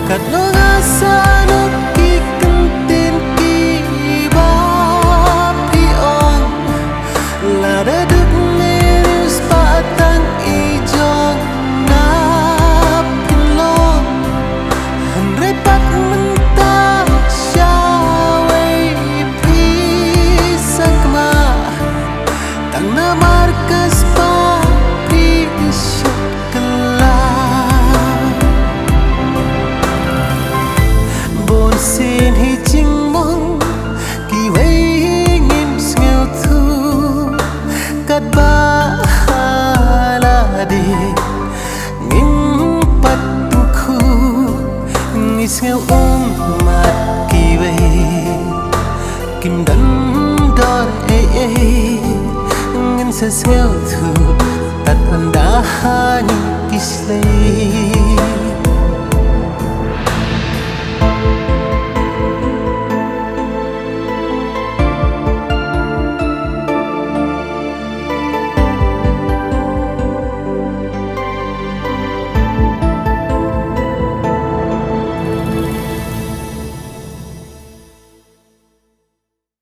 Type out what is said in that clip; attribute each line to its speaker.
Speaker 1: cắt nó ngã xa nó kỳ cưng tin kỳ ba pi on là đã được nghe spa tan y jong na pin lo hân rây bắt mình ta shaway pi sakma tang na markas pa pi shakla bon xin hi ching mong kỳ vây nghiêm nghèo thu cắt ba la đi ngin pat khu nghi nghèo mặt kỳ vây kim đắn đo ngin sa nghèo thu tắt anh đã hani kislay